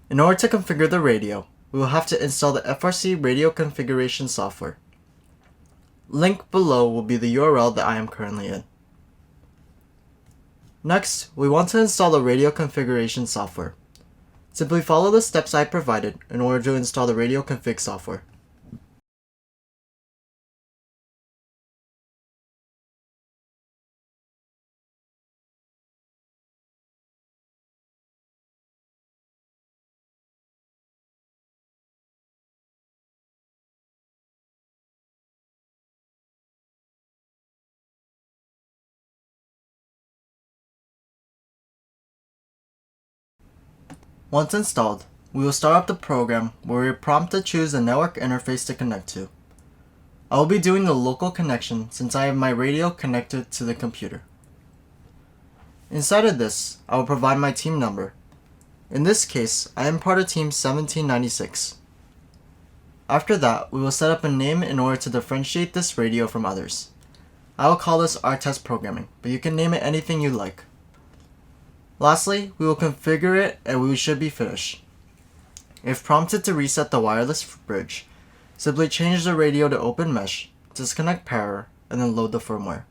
In order to configure the radio, we will have to install the FRC radio configuration software. Link below will be the URL that I am currently in. Next, we want to install the radio configuration software. Simply follow the steps I provided in order to install the radio config software. Once installed, we will start up the program where we are prompted to choose the network interface to connect to. I will be doing the local connection since I have my radio connected to the computer. Inside of this, I will provide my team number. In this case, I am part of team 1796. After that, we will set up a name in order to differentiate this radio from others. I will call this our test programming, but you can name it anything you like. Lastly, we will configure it and we should be finished. If prompted to reset the wireless bridge, simply change the radio to open mesh, disconnect power, and then load the firmware.